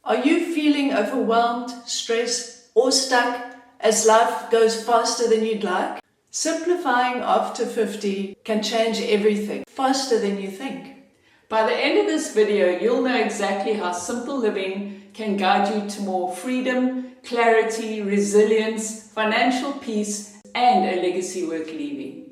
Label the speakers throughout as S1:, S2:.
S1: Are you feeling overwhelmed, stressed, or stuck as life goes faster than you'd like? Simplifying after 50 can change everything faster than you think.
S2: By the end of this video, you'll know exactly how simple living can guide you to more freedom, clarity, resilience, financial peace, and a legacy worth leaving.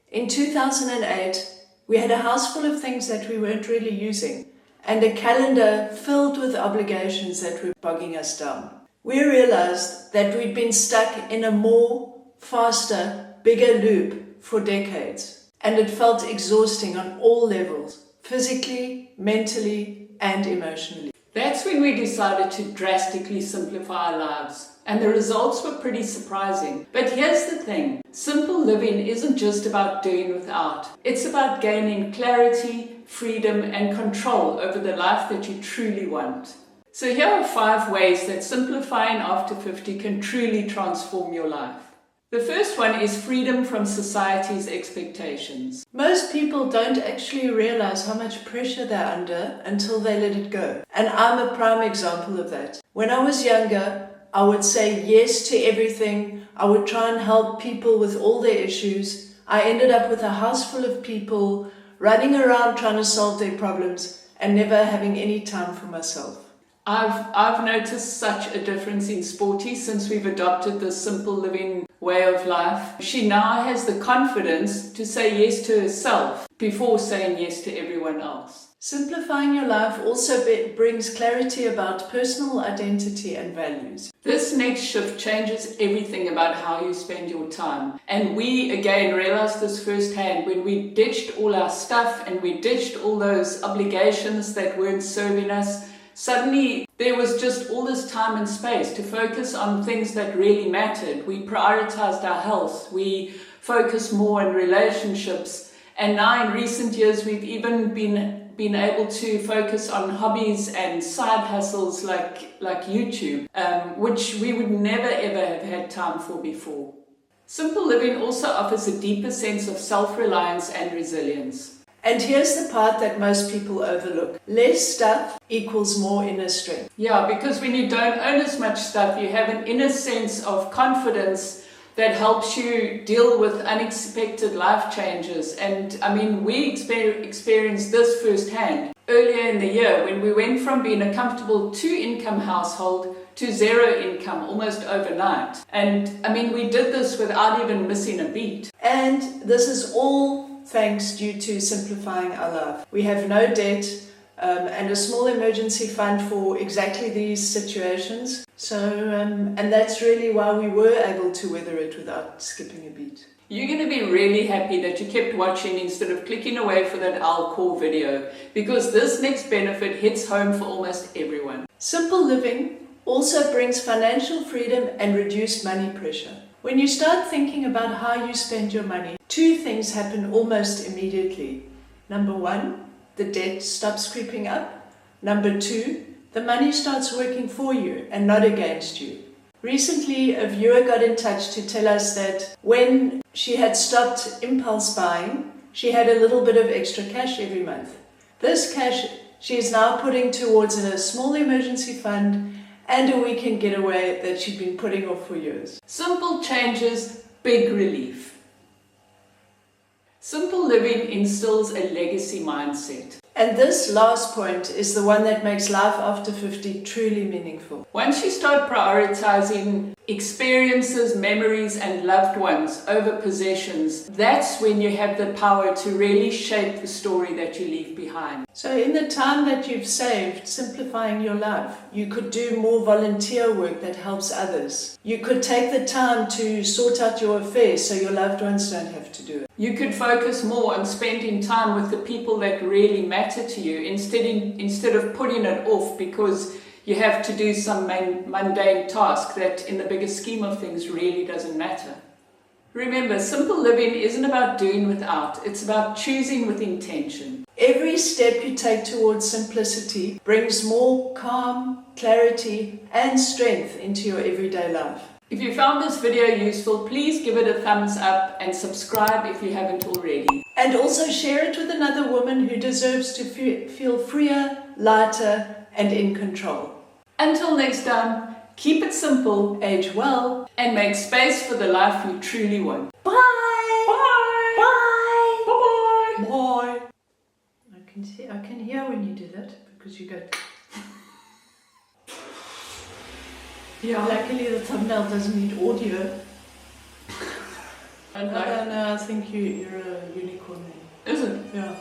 S1: In 2008, we had a house full of things that we weren't really using, and a calendar filled with obligations that were bogging us down. We realized that we'd been stuck in a more, faster, bigger loop for decades, and it felt exhausting on all levels, physically, mentally, and emotionally.
S2: That's when we decided to drastically simplify our lives, and the results were pretty surprising. But here's the thing, simple living isn't just about doing without. It's about gaining clarity, freedom, and control over the life that you truly want. So here are 5 ways that simplifying after 50 can truly transform your life. The first one is freedom from society's expectations.
S1: Most people don't actually realize how much pressure they're under until they let it go. And I'm a prime example of that. When I was younger, I would say yes to everything. I would try and help people with all their issues. I ended up with a house full of people running around trying to solve their problems and never having any time for myself.
S2: I've noticed such a difference in Sporty since we've adopted this simple living way of life. She now has the confidence to say yes to herself before saying yes to everyone else.
S1: Simplifying your life also brings clarity about personal identity and values.
S2: This next shift changes everything about how you spend your time. And we again realized this firsthand when we ditched all our stuff and we ditched all those obligations that weren't serving us. Suddenly, there was just all this time and space to focus on things that really mattered. We prioritized our health. We focused more on relationships. And now in recent years, we've even been able to focus on hobbies and side hustles like YouTube, which we would never ever have had time for before. Simple living also offers a deeper sense of self-reliance and resilience.
S1: And here's the part that most people overlook. Less stuff equals more inner strength.
S2: Yeah, because when you don't own as much stuff, you have an inner sense of confidence that helps you deal with unexpected life changes. And I mean, we experienced this firsthand earlier in the year when we went from being a comfortable 2-income household to 0 income almost overnight. And I mean, we did this without even missing a beat.
S1: And this is all thanks due to simplifying our life. We have no debt and a small emergency fund for exactly these situations. So, and that's really why we were able to weather it without skipping a beat.
S2: You're going to be really happy that you kept watching instead of clicking away for that Alcor video, because this next benefit hits home for almost everyone.
S1: Simple living also brings financial freedom and reduced money pressure. When you start thinking about how you spend your money, 2 things happen almost immediately. Number 1, the debt stops creeping up. Number 2, the money starts working for you and not against you. Recently, a viewer got in touch to tell us that when she had stopped impulse buying, she had a little bit of extra cash every month. This cash she is now putting towards a small emergency fund and a weekend getaway that she'd been putting off for years.
S2: Simple changes, big relief. Simple living instills a legacy mindset.
S1: And this last point is the one that makes life after 50 truly meaningful.
S2: Once you start prioritizing experiences, memories, and loved ones over possessions, that's when you have the power to really shape the story that you leave behind.
S1: So in the time that you've saved simplifying your life, you could do more volunteer work that helps others. You could take the time to sort out your affairs so your loved ones don't have to do it.
S2: You could focus more on spending time with the people that really matter to you instead of putting it off because you have to do some mundane task that in the bigger scheme of things really doesn't matter. Remember, simple living isn't about doing without, it's about choosing with intention.
S1: Every step you take towards simplicity brings more calm, clarity, and strength into your everyday life.
S2: If you found this video useful, please give it a thumbs up and subscribe if you haven't already.
S1: And also share it with another woman who deserves to feel freer, lighter, and in control.
S2: Until next time, keep it simple,
S1: Age well,
S2: and make space for the life you truly want.
S1: bye!
S2: Bye!
S1: Bye!
S2: Bye-bye!
S1: Bye! I can hear when you do that because you go.
S2: Yeah.
S1: Luckily, the thumbnail doesn't need audio.
S2: And like,
S1: No, I think you're a unicorn.
S2: is it?
S1: Yeah.